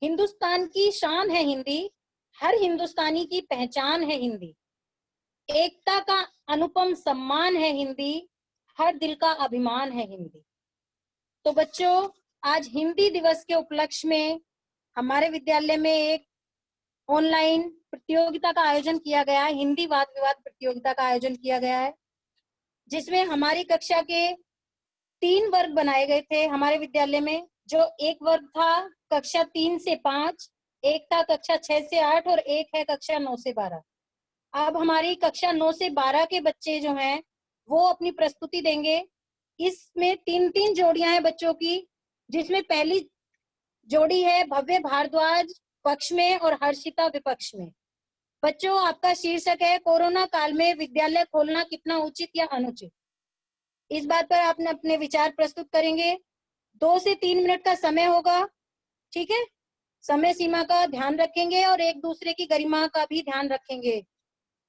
हिंदुस्तान की शान है हिंदी, हर हिंदुस्तानी की पहचान है हिंदी, एकता का अनुपम सम्मान है हिंदी, हर दिल का अभिमान है हिंदी। तो बच्चों, आज हिंदी दिवस के उपलक्ष्य में हमारे विद्यालय में एक ऑनलाइन प्रतियोगिता का आयोजन किया गया है। हिंदी वाद विवाद प्रतियोगिता का आयोजन किया गया है, जिसमें हमारी कक्षा के 3 वर्ग बनाए गए थे हमारे विद्यालय में। जो एक वर्ग था कक्षा 3 से 5, एक था कक्षा 6 से 8 और एक है कक्षा 9 से 12। अब हमारी कक्षा 9 से 12 के बच्चे जो हैं वो अपनी प्रस्तुति देंगे। इसमें 3-3 जोड़ियां हैं बच्चों की, जिसमें पहली जोड़ी है भव्य भारद्वाज पक्ष में और हर्षिता विपक्ष में। बच्चों, आपका शीर्षक है कोरोना काल में विद्यालय खोलना कितना उचित या अनुचित। इस बात पर आपने अपने विचार प्रस्तुत करेंगे। 2 से 3 मिनट का समय होगा, ठीक है। समय सीमा का ध्यान रखेंगे और एक दूसरे की गरिमा का भी ध्यान रखेंगे।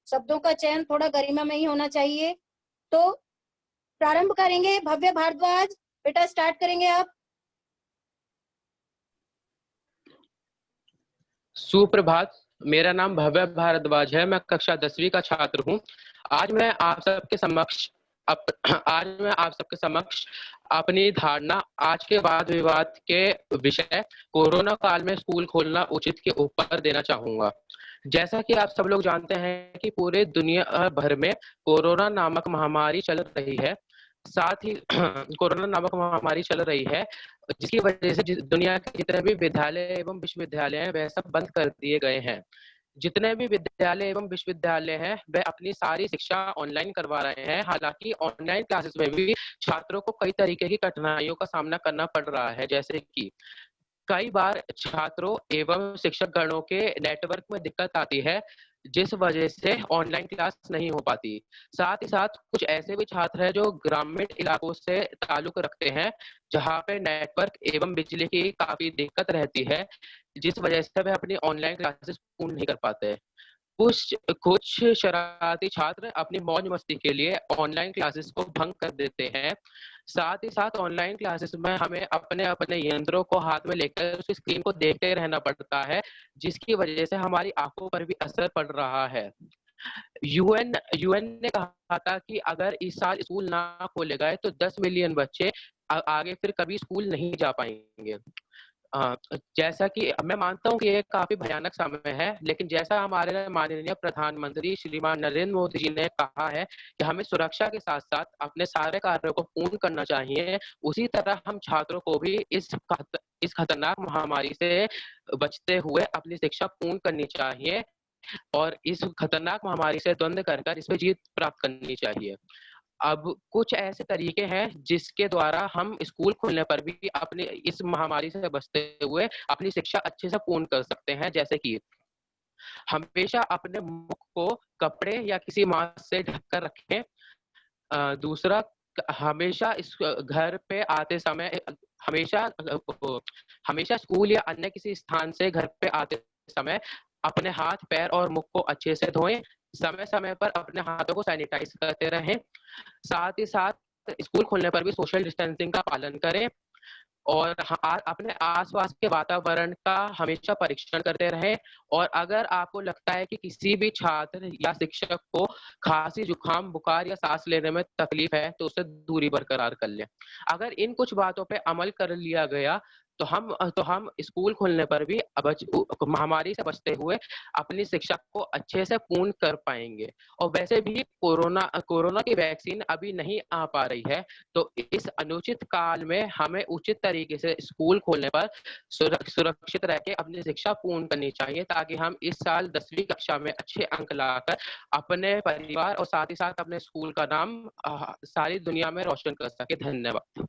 शब्दों का चयन थोड़ा गरिमा में ही होना चाहिए। तो प्रारंभ करेंगे। भव्य भारद्वाज, बेटा स्टार्ट करेंगे आप। सुप्रभात, मेरा नाम भव्य भारद्वाज है। मैं कक्षा 10वीं का छात्र हूँ। आज मैं आप सबके समक्ष अपनी धारणा आज के वाद विवाद के विषय कोरोना काल में स्कूल खोलना उचित के ऊपर देना चाहूंगा। जैसा कि आप सब लोग जानते हैं कि पूरे दुनिया भर में कोरोना नामक महामारी चल रही है। साथ ही कोरोना नामक महामारी चल रही है, जिसकी वजह से दुनिया के जितने भी विद्यालय एवं विश्वविद्यालय हैं वह सब बंद कर दिए गए हैं। जितने भी विद्यालय एवं विश्वविद्यालय हैं वह अपनी सारी शिक्षा ऑनलाइन करवा रहे हैं। हालांकि ऑनलाइन क्लासेस में भी छात्रों को कई तरीके की कठिनाइयों का सामना करना पड़ रहा है, जैसे कि कई बार छात्रों एवं शिक्षक गणों के नेटवर्क में दिक्कत आती है, जिस वजह से ऑनलाइन क्लास नहीं हो पाती। साथ ही साथ कुछ ऐसे भी छात्र हैं जो ग्रामीण इलाकों से ताल्लुक रखते हैं, जहां पे नेटवर्क एवं बिजली की काफी दिक्कत रहती है, जिस वजह से वे अपनी ऑनलाइन क्लासेस पूर्ण नहीं कर पाते। कुछ शरारती छात्र अपनी मौज मस्ती के लिए ऑनलाइन क्लासेस को भंग कर देते हैं। साथ ही साथ ऑनलाइन क्लासेस में हमें अपने अपने यंत्रों को हाथ में लेकर उस स्क्रीन को देखते रहना पड़ता है, जिसकी वजह से हमारी आंखों पर भी असर पड़ रहा है। यूएन ने कहा था कि अगर इस साल स्कूल ना खोले गए तो 10 मिलियन बच्चे आगे फिर कभी स्कूल नहीं जा पाएंगे। जैसा कि मैं मानता हूँ कि ये काफी भयानक समय है, लेकिन जैसा हमारे माननीय प्रधानमंत्री श्रीमान नरेंद्र मोदी जी ने कहा है कि हमें सुरक्षा के साथ साथ अपने सारे कार्यों को पूर्ण करना चाहिए, उसी तरह हम छात्रों को भी इस खतरनाक महामारी से बचते हुए अपनी शिक्षा पूर्ण करनी चाहिए और इस खतरनाक महामारी से द्वंद्व कर इस पे जीत प्राप्त करनी चाहिए। अब कुछ ऐसे तरीके हैं जिसके द्वारा हम स्कूल खोलने पर भी अपने इस महामारी से बचते हुए अपनी शिक्षा अच्छे से पूर्ण कर सकते हैं, जैसे कि हमेशा अपने मुख को कपड़े या किसी मास्क से ढककर रखें। दूसरा, हमेशा इस घर पे आते समय हमेशा हमेशा स्कूल या अन्य किसी स्थान से घर पे आते समय अपने हाथ, पैर और मुख को अच्छे से धोएं। समय समय पर अपने हाथों को सैनिटाइज करते रहें। साथ ही साथ स्कूल खोलने पर भी सोशल डिस्टेंसिंग का पालन करें और अपने आसपास के वातावरण का हमेशा परीक्षण करते रहें। और अगर आपको लगता है कि किसी भी छात्र या शिक्षक को खांसी, जुकाम, बुखार या सांस लेने में तकलीफ है तो उससे दूरी बरकरार कर लें। अगर इन कुछ बातों पे अमल कर लिया गया तो हम स्कूल खोलने पर भी महामारी से बचते हुए अपनी शिक्षा को अच्छे से पूर्ण कर पाएंगे। और वैसे भी कोरोना की वैक्सीन अभी नहीं आ पा रही है, तो इस अनुचित काल में हमें उचित तरीके से स्कूल खोलने पर सुरक्षित रह के अपनी शिक्षा पूर्ण करनी चाहिए, ताकि हम इस साल 10वीं कक्षा में अच्छे अंक लाकर अपने परिवार और साथ ही साथ अपने स्कूल का नाम सारी दुनिया में रोशन कर सके। धन्यवाद।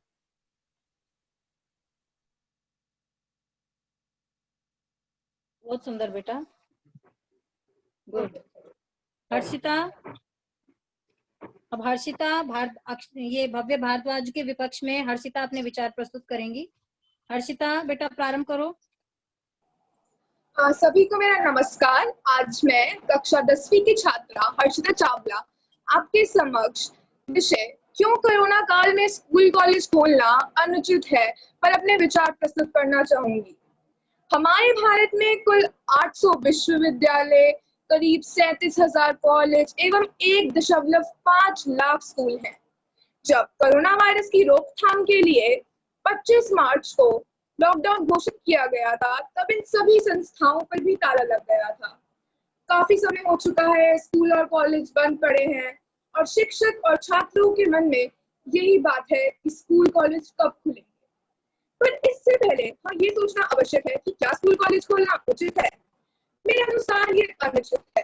बहुत सुंदर बेटा, गुड। हर्षिता, अब हर्षिता ये भव्य भारद्वाज के विपक्ष में हर्षिता अपने विचार प्रस्तुत करेंगी। हर्षिता बेटा प्रारंभ करो। सभी को मेरा नमस्कार। आज मैं कक्षा 10वीं की छात्रा हर्षिता चावला आपके समक्ष विषय क्यों कोरोना काल में स्कूल कॉलेज खोलना अनुचित है पर अपने विचार प्रस्तुत करना चाहूंगी। हमारे भारत में कुल 800 विश्वविद्यालय, करीब 37,000 कॉलेज एवं 1.5 लाख स्कूल हैं। जब कोरोना वायरस की रोकथाम के लिए 25 मार्च को लॉकडाउन घोषित किया गया था, तब इन सभी संस्थाओं पर भी ताला लग गया था। काफी समय हो चुका है, स्कूल और कॉलेज बंद पड़े हैं और शिक्षक और छात्रों के मन में यही बात है कि स्कूल कॉलेज कब खुलेंगे। पर इससे पहले ये सोचना आवश्यक है कि क्या स्कूल कॉलेज खोलना उचित है। मेरे अनुसार ये अनुचित है।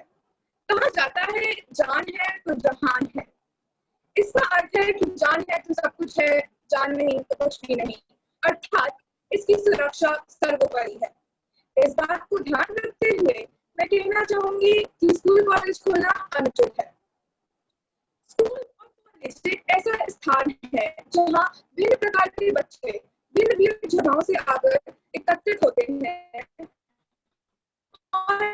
कहा जाता है जान है तो जहान है। इसका अर्थ है कि जान है तो सब कुछ है, जान नहीं तो कुछ भी नहीं, अर्थात इसकी सुरक्षा सर्वोपरि है। इस बात को ध्यान रखते हुए मैं कहना चाहूंगी कि स्कूल कॉलेज खोलना अनुचित है। स्कूल और कॉलेज एक ऐसा स्थान है जहाँ भिन्न प्रकार के बच्चे भिन्न भिन्न जगहों से आकर एकत्रित होते हैं और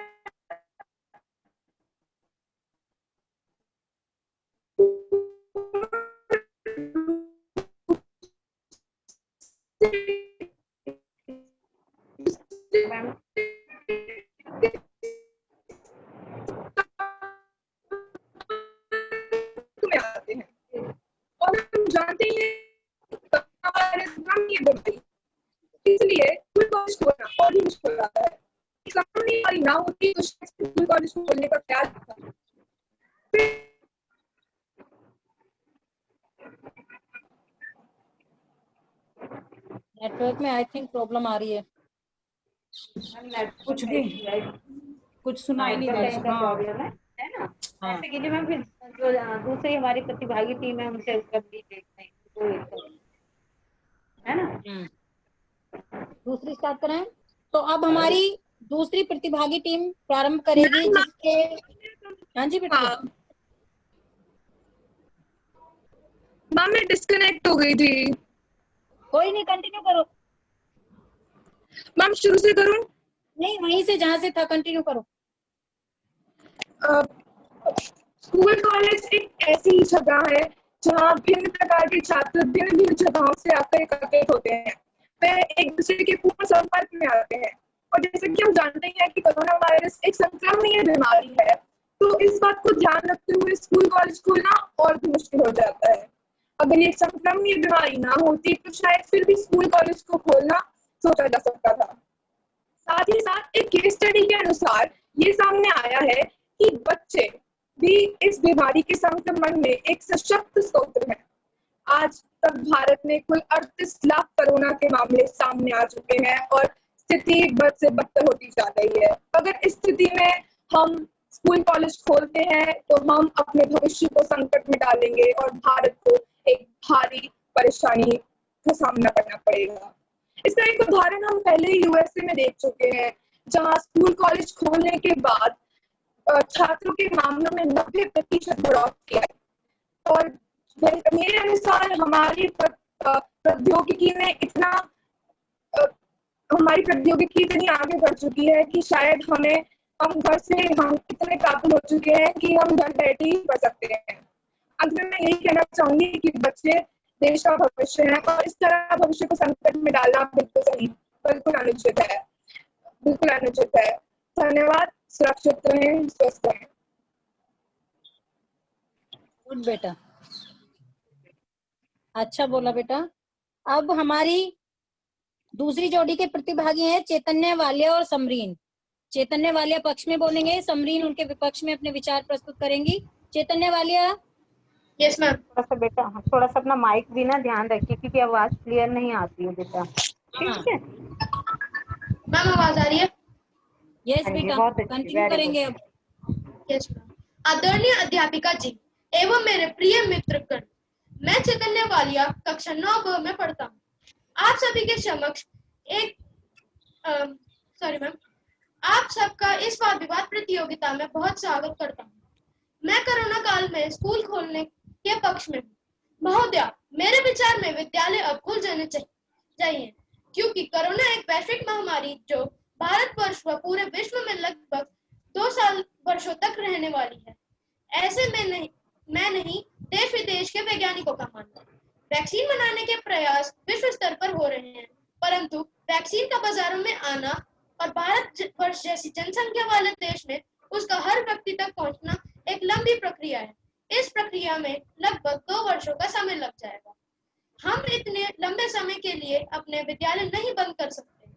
में आते हैं और हम जानते हैं इसलिए स्कूल कॉलेज खोलना और भी मुश्किल आता है। सामने वाली ना होती तो स्कूल कॉलेज खोलने का ख्याल था। नेटवर्क में आई थिंक प्रॉब्लम आ रही है। कुछ भी कुछ सुनाई नहीं दे रहा। प्रॉब्लम है ना। ऐसे के लिए मैम फिर जो दूसरी हमारी प्रतिभागी टीम है उनसे उसका भी देखते हैं है ना। दूसरी स्टार्ट करें तो अब हमारी दूसरी प्रतिभागी टीम प्रारंभ करेगी जिसके हाँ जी बेटा। मैम मैं डिस्कनेक्ट हो गई थी। कोई नहीं, कंटिन्यू करो। मैम शुरू से करूं? नहीं, वहीं से जहां से था कंटिन्यू करो। स्कूल कॉलेज एक ऐसी जगह है जहाँ भिन्न प्रकार के छात्र भिन्न भिन्न जगहों से आकर एकत्रित होते हैं। वे एक दूसरे के पूर्ण संपर्क में आते हैं और जैसे कि हम जानते हैं कि कोरोना वायरस एक संक्रमणीय बीमारी है, तो इस बात को ध्यान रखते हुए स्कूल कॉलेज खोलना और भी मुश्किल हो जाता है। अगर ये संक्रमणीय बीमारी ना होती तो शायद फिर भी स्कूल कॉलेज को खोलना सोचा जा सकता था। साथ ही साथ एक केस स्टडी के अनुसार ये सामने आया है कि बच्चे भी इस बीमारी के संक्रमण में एक सशक्त स्रोत है। आज तक भारत में कुल 38 लाख कोरोना के मामले सामने आ चुके हैं और स्थिति बद से बदतर होती जा रही है। अगर इस स्थिति में हम स्कूल कॉलेज खोलते हैं तो हम अपने भविष्य को संकट में डालेंगे और भारत को एक भारी परेशानी का सामना करना पड़ेगा। इसका एक उदाहरण हम पहले यूएसए में देख चुके हैं, जहां स्कूल कॉलेज खोलने के बाद छात्रों के मामलों में 90% बढ़ोतरी आई। और मेरे अनुसार हमारी प्रौद्योगिकी में हमारी प्रौद्योगिकी इतनी आगे बढ़ चुकी है कि शायद हम घर से हम इतने काबिल हो चुके हैं कि हम घर बैठे ही पढ़ सकते हैं। अंत में मैं यही कहना चाहूंगी कि बच्चे देश का भविष्य है और इस तरह भविष्य को संकट में डालना बिल्कुल सही, बिल्कुल अनुचित है, बिल्कुल अनुचित है। धन्यवाद। सुरक्षित रहें, स्वस्थ रहें। गुड बेटा, अच्छा बोला बेटा। अब हमारी दूसरी जोड़ी के प्रतिभागी हैं चैतन्य वालिया और समरीन। चैतन्य वालिया पक्ष में बोलेंगे, समरीन उनके विपक्ष में अपने विचार प्रस्तुत करेंगी। चैतन्य वालिया। Yes ma'am. थोड़ा सा बेटा थोड़ा सा अपना माइक भी ना ध्यान रखिए क्योंकि आवाज क्लियर नहीं आती है बेटा। ठीक है मैम, आवाज आ रही है? यस बेटा, कंटिन्यू करेंगे अब। Yes ma'am. आदरणीय अध्यापिका जी एवं मेरे प्रिय मित्रगण, मैं चैतन्य वालिया कक्षा 9 में पढ़ता हूँ। आप सभी के समक्ष आप सबका इस वाद विवाद प्रतियोगिता में बहुत स्वागत करता हूँ। मैं कोरोना काल में स्कूल खोलने के पक्ष में हूँ। महोदया, मेरे विचार में विद्यालय अब खुल जाने चाहिए क्योंकि कोरोना एक वैश्विक महामारी जो भारतवर्ष व पूरे विश्व में लगभग 2 वर्षों तक रहने वाली है। ऐसे में मैं नहीं देश विदेश के वैज्ञानिकों का मानना। वैक्सीन बनाने के प्रयास विश्व स्तर पर हो रहे हैं, परंतु वैक्सीन का बाजारों में आना और भारतवर्ष जैसी जनसंख्या वाले देश में उसका हर व्यक्ति तक पहुंचना एक लंबी प्रक्रिया है। इस प्रक्रिया में लगभग 2 वर्षों का समय लग जाएगा। हम इतने लंबे समय के लिए अपने विद्यालय नहीं बंद कर सकते।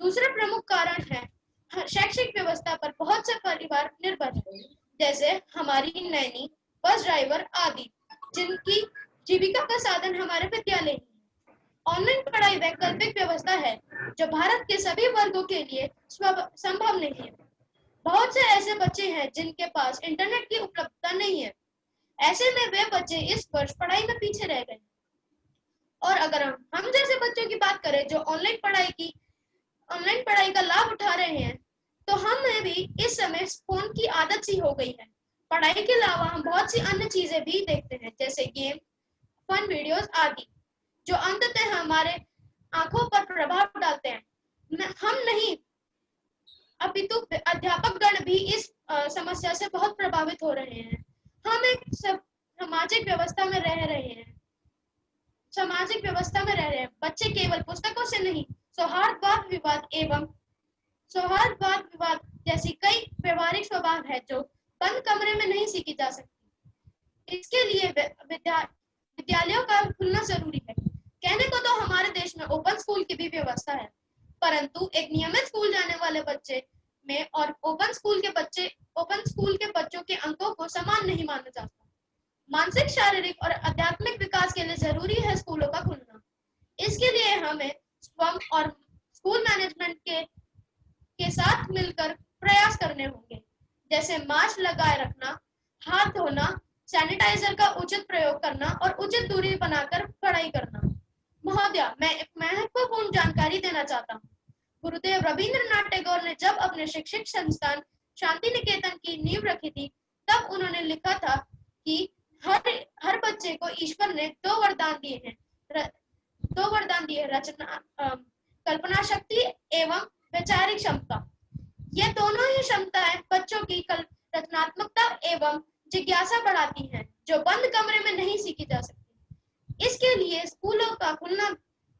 दूसरा प्रमुख कारण है शैक्षिक व्यवस्था पर बहुत से परिवार निर्भर है, जैसे हमारी नैनी, बस ड्राइवर आदि, जिनकी जीविका का साधन हमारे विद्यालय ही है। ऑनलाइन पढ़ाई वैकल्पिक व्यवस्था है जो भारत के सभी वर्गों के लिए संभव नहीं है। बहुत से ऐसे बच्चे हैं जिनके पास इंटरनेट की उपलब्धता नहीं है। ऐसे में वे बच्चे इस वर्ष पढ़ाई में पीछे रह गए। और अगर हम जैसे बच्चों की बात करें जो ऑनलाइन पढ़ाई का लाभ उठा रहे हैं, तो हमें भी इस समय फोन की आदत सी हो गई है। पढ़ाई के अलावा हम बहुत सी अन्य चीजें भी देखते हैं, जैसे गेम, फन वीडियोस आदि, जो अंततः हमारे आंखों पर प्रभाव डालते हैं। हम नहीं, अपितु अध्यापक गण भी इस समस्या से बहुत प्रभावित हो रहे हैं। हम एक सामाजिक व्यवस्था में रह रहे हैं। बच्चे केवल पुस्तकों से नहीं, सौहार्दवाद विवाद जैसी कई व्यवहारिक स्वभाव है जो बंद कमरे में नहीं सीखी जा सकती। इसके लिए विद्यालयों का खुलना जरूरी है। कहने को तो हमारे देश में ओपन स्कूल की भी व्यवस्था है, परंतु एक नियमित स्कूल जाने वाले बच्चे में और ओपन स्कूल के बच्चों के अंकों को समान नहीं माना जाता। मानसिक, शारीरिक और आध्यात्मिक विकास के लिए जरूरी है स्कूलों का खुलना। इसके लिए हमें स्वयं और स्कूल मैनेजमेंट के साथ मिलकर प्रयास करने होंगे, जैसे मास्क लगाए रखना, हाथ धोना, सैनिटाइजर का उचित प्रयोग करना और उचित दूरी बनाकर पढ़ाई करना। महोदया, मैं एक महत्वपूर्ण जानकारी देना चाहता हूँ। गुरुदेव रविंद्रनाथ टैगोर ने जब अपने शैक्षिक संस्थान शांति निकेतन की नींव रखी थी, तब उन्होंने लिखा था कि हर बच्चे को ईश्वर ने 2 वरदान दिए, रचना, कल्पना शक्ति एवं वैचारिक क्षमता। ये दोनों ही क्षमताएं बच्चों की रचनात्मकता एवं जिज्ञासा बढ़ाती हैं, जो बंद कमरे में नहीं सीखी जा सकती। इसके लिए स्कूलों का खुलना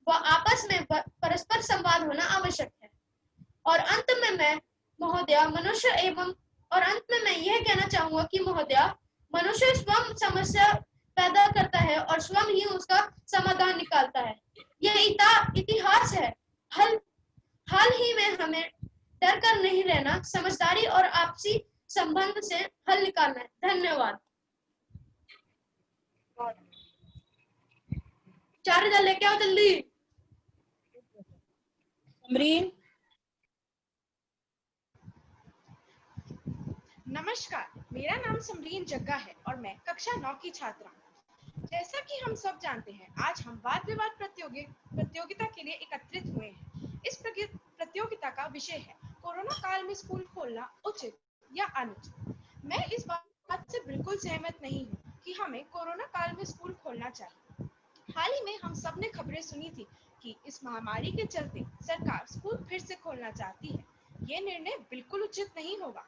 व आपस में परस्पर संवाद होना आवश्यक है। और अंत में मैं यह कहना चाहूंगा कि महोदया, मनुष्य स्वयं समस्या पैदा करता है और स्वयं ही उसका समाधान निकालता है। यह इतिहास है। हाल ही में हमें डर कर नहीं रहना, समझदारी और आपसी संबंध से हल निकालना है। धन्यवाद। 4000 लेके आओ जल्दी। समरीन। नमस्कार, मेरा नाम समरीन जग्गा है और मैं कक्षा 9 की छात्रा हूँ। जैसा कि हम सब जानते हैं, आज हम वाद विवाद प्रतियोगिता के लिए एकत्रित हुए हैं। इस प्रतियोगिता का विषय है कोरोना काल में स्कूल खोलना उचित या अनुचित। मैं इस बात से बिल्कुल सहमत नहीं हूँ कि हमें कोरोना काल में स्कूल खोलना चाहिए। हाल ही में हम सब ने खबरें सुनी थी कि इस महामारी के चलते सरकार स्कूल फिर से खोलना चाहती है। ये निर्णय बिल्कुल उचित नहीं होगा।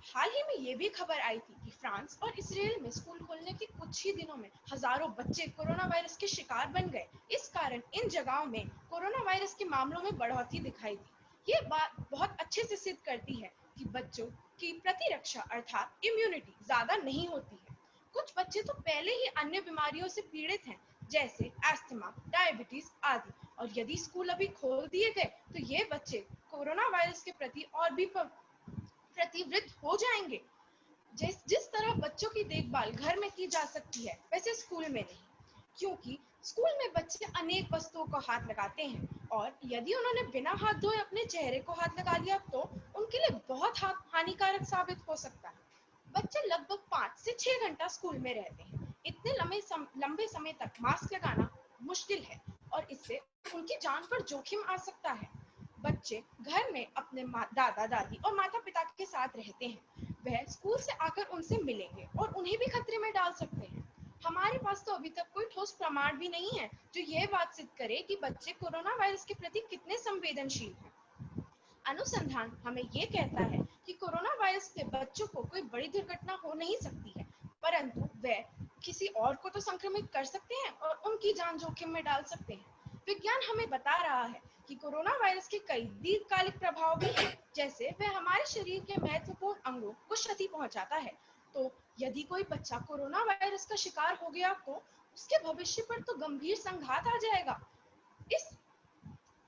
हाल ही में ये भी खबर आई थी कि फ्रांस और इसराइल में स्कूल खोलने के कुछ ही दिनों में हजारों बच्चे कोरोना वायरस के शिकार बन गए। इस कारण इन जगहों में कोरोना वायरस के मामलों में बढ़ोतरी दिखाई दी। ये बात बहुत अच्छे से सिद्ध करती है कि बच्चों की प्रतिरक्षा अर्थात इम्यूनिटी ज्यादा नहीं होती है। कुछ बच्चे तो पहले ही अन्य बीमारियों से पीड़ित हैं, जैसे अस्थमा, डायबिटीज आदि, और यदि स्कूल अभी खोल दिए गए तो ये बच्चे कोरोना वायरस के प्रति और भी प्रतिवृत्त हो जाएंगे। जिस तरह बच्चों की देखभाल घर में की जा सकती है, वैसे स्कूल में नहीं, क्योंकि स्कूल में बच्चे अनेक वस्तुओं को हाथ लगाते हैं और यदि उन्होंने बिना हाथ धोए अपने चेहरे को हाथ लगा लिया तो उनके लिए बहुत हानिकारक साबित हो सकता है। बच्चे लगभग 5 से 6 घंटा स्कूल में रहते हैं। इतने लंबे समय तक मास्क लगाना मुश्किल है और इससे उनकी जान पर जोखिम आ सकता है। बच्चे घर में अपने दादा दादी और माता पिता के साथ रहते हैं। वह स्कूल से आकर उनसे मिलेंगे और उन्हें भी खतरे में डाल सकते हैं। हमारे पास तो अभी तक कोई ठोस प्रमाण भी नहीं है जो यह बात सिद्ध करे कि बच्चे कोरोना वायरस के प्रति कितने संवेदनशील हैं। अनुसंधान हमें ये कहता है कि कोरोना वायरस से बच्चों को कोई बड़ी दुर्घटना हो नहीं सकती है, परंतु वे किसी और को तो संक्रमित कर सकते हैं और उनकी जान जोखिम में डाल सकते हैं। विज्ञान हमें बता रहा है कि कोरोना वायरस के कई दीर्घकालिक प्रभाव भी हैं, जैसे वह हमारे शरीर के महत्वपूर्ण अंगों को क्षति पहुंचाता है। तो यदि कोई बच्चा कोरोना वायरस का शिकार हो गया तो उसके भविष्य पर तो गंभीर संघात आ जाएगा। इस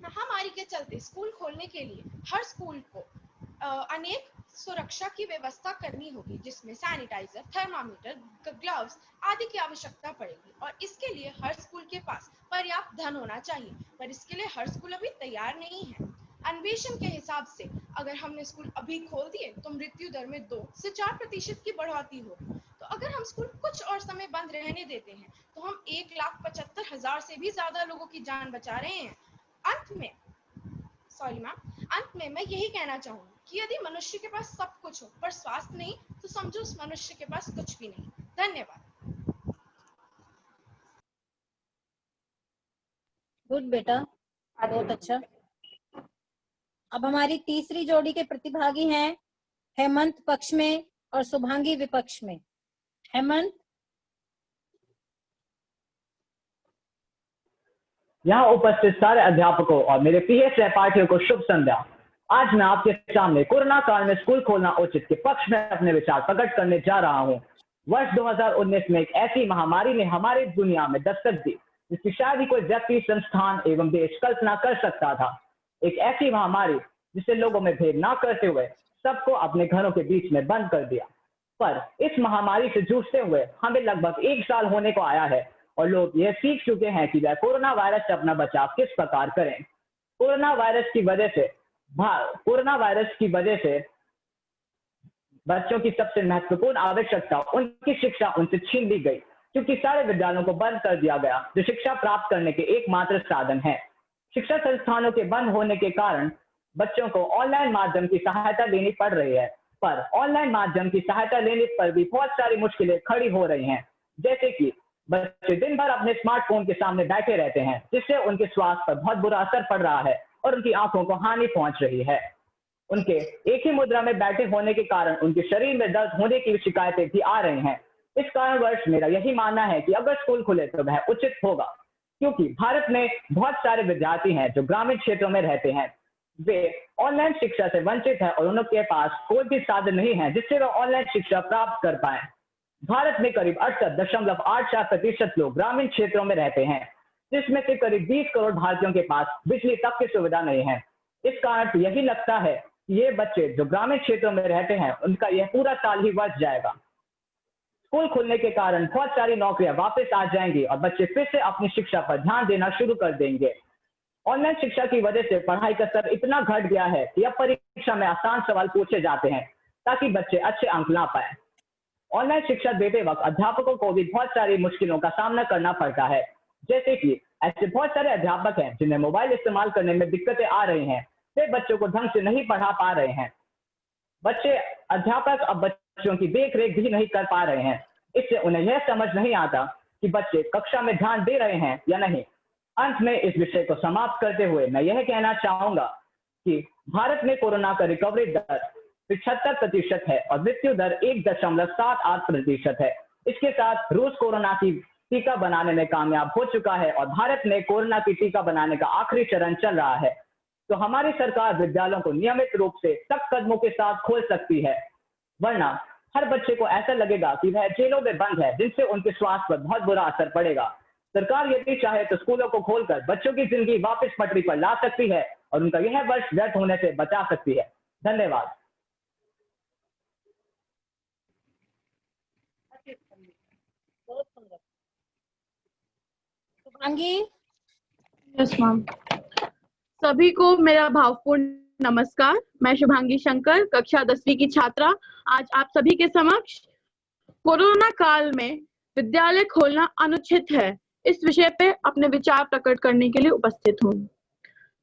महामारी के चलते स्कूल खोलने के लिए हर स्कूल को अनेक सुरक्षा की व्यवस्था करनी होगी, जिसमें सैनिटाइजर, थर्मामीटर, ग्लव्स आदि की आवश्यकता पड़ेगी और इसके लिए हर स्कूल के पास पर्याप्त धन होना चाहिए, पर इसके लिए हर स्कूल अभी तैयार नहीं है। अन्वेषण के हिसाब से अगर हमने स्कूल अभी खोल दिए तो मृत्यु दर में 2 से 4% की बढ़ोतरी होगी। तो अगर हम स्कूल कुछ और समय बंद रहने देते हैं तो हम 1,75,000 से भी ज्यादा लोगों की जान बचा रहे हैं। अंत में मैं यही कहना चाहूंगी कि यदि मनुष्य के पास सब कुछ हो पर स्वास्थ्य नहीं तो समझो उस मनुष्य के पास कुछ भी नहीं। धन्यवाद। गुड बेटा, बहुत अच्छा। अब हमारी तीसरी जोड़ी के प्रतिभागी हैं हेमंत पक्ष में और शुभांगी विपक्ष में। हेमंत। यहाँ उपस्थित सारे अध्यापकों और मेरे प्रिय सहपाठियों को शुभ संध्या। आज मैं आपके सामने कोरोना काल में स्कूल खोलना उचित के पक्ष में अपने विचार प्रकट करने जा रहा हूँ। वर्ष 2019 में एक ऐसी महामारी ने हमारी दुनिया में दस्तक दी जिसकी शायद ही कोई व्यक्ति, संस्थान एवं देश कल्पना कर सकता था। एक ऐसी महामारी जिससे लोगों में भेद न करते हुए सबको अपने घरों के बीच में बंद कर दिया। पर इस महामारी से जूझते हुए हमें लगभग 1 साल होने को आया है और लोग यह सीख चुके हैं कि वह कोरोना वायरस से अपना बचाव किस प्रकार करें। कोरोना वायरस की वजह से बच्चों की सबसे महत्वपूर्ण आवश्यकता, उनकी शिक्षा उनसे छीन ली गई, क्योंकि सारे विद्यालयों को बंद कर दिया गया जो शिक्षा प्राप्त करने के एकमात्र साधन है। शिक्षा संस्थानों के बंद होने के कारण बच्चों को ऑनलाइन माध्यम की सहायता लेनी पड़ रही है, पर ऑनलाइन माध्यम की सहायता लेने पर भी बहुत सारी मुश्किलें खड़ी हो रही हैं, जैसे कि बच्चे दिन भर अपने स्मार्टफोन के सामने बैठे रहते हैं, जिससे उनके स्वास्थ्य पर बहुत बुरा असर पड़ रहा है और उनकी आंखों को हानि पहुंच रही है। उनके एक ही मुद्रा में बैठे होने के कारण उनके शरीर में दर्द होने की शिकायतें भी आ रही हैं। इस कारणवश मेरा यही मानना है कि अगर स्कूल खुले तो वह उचित होगा, क्योंकि भारत में बहुत सारे विद्यार्थी हैं जो ग्रामीण क्षेत्रों में रहते हैं। वे ऑनलाइन शिक्षा से वंचित हैं और उनके पास कोई भी साधन नहीं है जिससे वह ऑनलाइन शिक्षा प्राप्त कर पाए। भारत में करीब 68.84% लोग ग्रामीण क्षेत्रों में रहते हैं, जिसमें से करीब 20 करोड़ भारतीयों के पास बिजली तक की सुविधा नहीं है। इस कारण यही लगता है कि ये बच्चे जो ग्रामीण क्षेत्रों में रहते हैं उनका यह पूरा साल ही बच जाएगा। स्कूल खुलने के कारण बहुत सारी नौकरियां वापस आ जाएंगी और बच्चे फिर से अपनी शिक्षा पर ध्यान देना शुरू कर देंगे। ऑनलाइन शिक्षा की वजह से पढ़ाई का स्तर इतना घट गया है कि अब परीक्षा में आसान सवाल पूछे जाते हैं ताकि बच्चे अच्छे अंक ला पाए। ऑनलाइन शिक्षा देते वक्त अध्यापकों को भी बहुत सारी मुश्किलों का सामना करना पड़ता है, जैसे कि ऐसे बहुत सारे अध्यापक हैं जिन्हें मोबाइल इस्तेमाल करने में दिक्कतें आ रही हैं, वे बच्चों को ढंग से नहीं पढ़ा पा रहे हैं। अध्यापक अब बच्चों की देख रेख भी नहीं कर पा रहे हैं, इससे उन्हें यह समझ नहीं आता कि बच्चे कक्षा में ध्यान दे रहे हैं या नहीं। अंत में इस विषय को समाप्त करते हुए मैं यह कहना चाहूंगा कि भारत में कोरोना का रिकवरी दर 75% है और मृत्यु दर 1.78% है। इसके साथ रूस कोरोना की टीका बनाने में कामयाब हो चुका है और भारत में कोरोना की टीका बनाने का आखिरी चरण चल रहा है। तो हमारी सरकार विद्यालयों को नियमित रूप से सख्त कदमों के साथ खोल सकती है, वरना हर बच्चे को ऐसा लगेगा कि वह जेलों में बंद है, जिनसे उनके स्वास्थ्य पर बहुत बुरा असर पड़ेगा। सरकार यदि चाहे तो स्कूलों को खोलकर बच्चों की जिंदगी वापस पटरी पर ला सकती है और उनका यह वर्ष व्यर्थ होने से बचा सकती है। धन्यवाद। शुभांगी। Yes ma'am. सभी को मेरा भावपूर्ण नमस्कार। मैं शुभांगी शंकर, कक्षा 10वीं की छात्रा, आज आप सभी के समक्ष कोरोना काल में विद्यालय खोलना अनुचित है इस विषय पे अपने विचार प्रकट करने के लिए उपस्थित हूँ।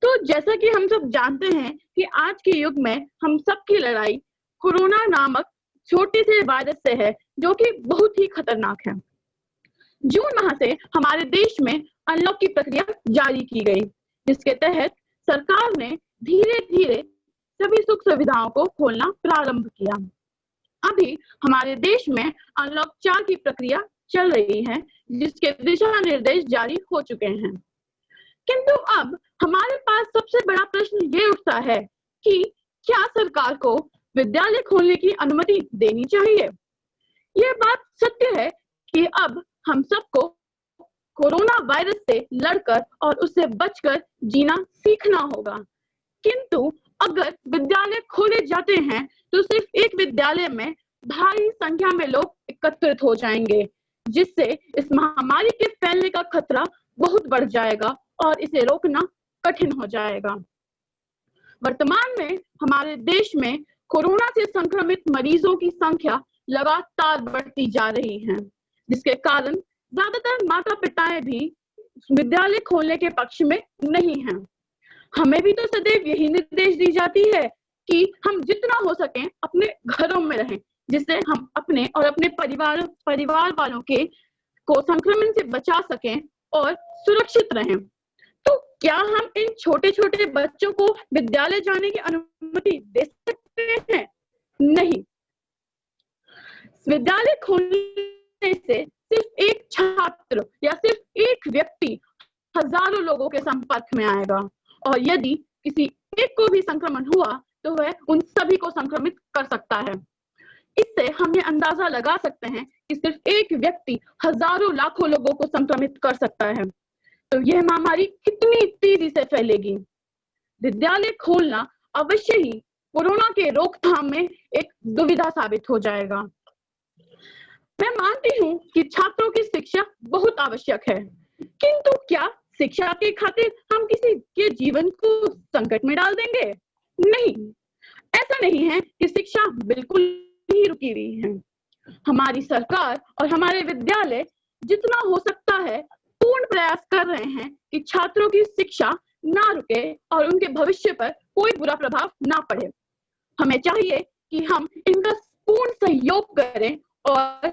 तो जैसा कि हम सब जानते हैं कि आज के युग में हम सबकी लड़ाई कोरोना नामक छोटे से वायरस से है, जो कि बहुत ही खतरनाक है। जून माह से हमारे देश में अनलॉक की प्रक्रिया जारी की गई, जिसके तहत सरकार ने धीरे धीरे सभी सुख सुविधाओं को खोलना प्रारंभ किया। अभी हमारे देश में अनलॉक 4 की प्रक्रिया चल रही है, जिसके दिशा निर्देश जारी हो चुके हैं। किंतु अब हमारे पास सबसे बड़ा प्रश्न ये उठता है कि क्या सरकार को विद्यालय खोलने की अनुमति देनी चाहिए। यह बात सत्य है कि अब हम सबको कोरोना वायरस से लड़कर और उससे बचकर जीना सीखना होगा, किंतु अगर विद्यालय खोले जाते हैं तो सिर्फ एक विद्यालय में भारी संख्या में लोग एकत्रित हो जाएंगे, जिससे इस महामारी के फैलने का खतरा बहुत बढ़ जाएगा और इसे रोकना कठिन हो जाएगा। वर्तमान में हमारे देश में कोरोना से संक्रमित मरीजों की संख्या लगातार बढ़ती जा रही है, जिसके कारण ज्यादातर माता पिताएं भी विद्यालय खोलने के पक्ष में नहीं हैं। हमें भी तो सदैव यही निर्देश दी जाती है कि हम जितना हो सके अपने घरों में रहें, जिससे हम अपने और अपने परिवार वालों को संक्रमण से बचा सकें और सुरक्षित रहें। तो क्या हम इन छोटे छोटे बच्चों को विद्यालय जाने की अनुमति दे सकते हैं? नहीं। विद्यालय खोलने से सिर्फ एक छात्र या सिर्फ एक व्यक्ति हजारों लोगों के संपर्क में आएगा, और यदि किसी एक को भी संक्रमण हुआ तो वह उन सभी को संक्रमित कर सकता है। इससे हम ये अंदाजा लगा सकते हैं कि सिर्फ एक व्यक्ति हजारों लाखों लोगों को संक्रमित कर सकता है। तो यह महामारी कितनी तेजी से फैलेगी। विद्यालय खोलना अवश्य ही कोरोना के रोकथाम में एक दुविधा साबित हो जाएगा। मैं मानती हूँ कि छात्रों की शिक्षा बहुत आवश्यक है, किंतु क्या शिक्षा के खातिर हम किसी के जीवन को संकट में डाल देंगे? नहीं, ऐसा नहीं है कि शिक्षा बिल्कुल ही रुकी हुई है। हमारी सरकार और हमारे विद्यालय जितना हो सकता है पूर्ण प्रयास कर रहे हैं कि छात्रों की शिक्षा ना रुके और उनके भविष्य पर कोई बुरा प्रभाव ना पड़े। हमें चाहिए कि हम इनका पूर्ण सहयोग करें और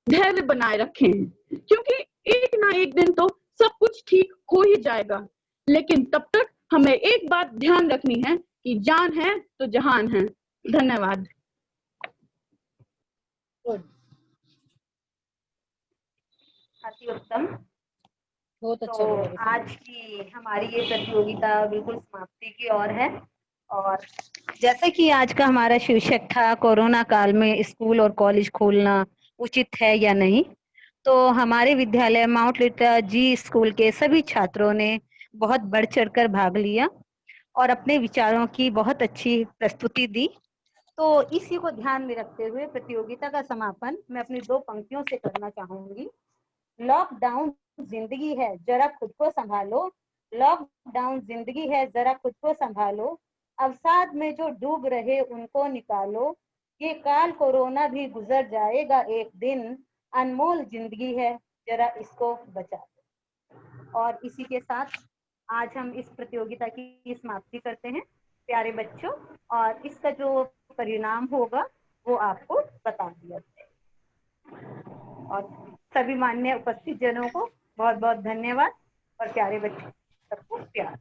धैर्य बनाए रखें, क्योंकि एक ना एक दिन तो सब कुछ ठीक हो ही जाएगा। लेकिन तब तक हमें एक बात ध्यान रखनी है कि जान है तो जहान है। धन्यवाद। अति उत्तम। बहुत अच्छा तो लगा। आज की हमारी ये प्रतियोगिता बिल्कुल समाप्ति की ओर है, और जैसे कि आज का हमारा शीर्षक था कोरोना काल में स्कूल और कॉलेज खोलना उचित है या नहीं, तो हमारे विद्यालय माउंट लिटा जी स्कूल के सभी छात्रों ने बहुत बढ़ चढ़कर भाग लिया और अपने विचारों की बहुत अच्छी प्रस्तुति दी। तो इसी को ध्यान में रखते हुए प्रतियोगिता का समापन मैं अपनी 2 पंक्तियों से करना चाहूंगी। लॉकडाउन जिंदगी है, जरा खुद को संभालो। लॉकडाउन जिंदगी है, जरा खुद को संभालो। अवसाद में जो डूब रहे उनको निकालो। ये काल कोरोना भी गुजर जाएगा एक दिन। अनमोल जिंदगी है, जरा इसको बचा दो। और इसी के साथ आज हम इस प्रतियोगिता की समाप्ति करते हैं प्यारे बच्चों, और इसका जो परिणाम होगा वो आपको बता दिया जाएगा। और सभी माननीय उपस्थित जनों को बहुत बहुत धन्यवाद, और प्यारे बच्चों सबको प्यार।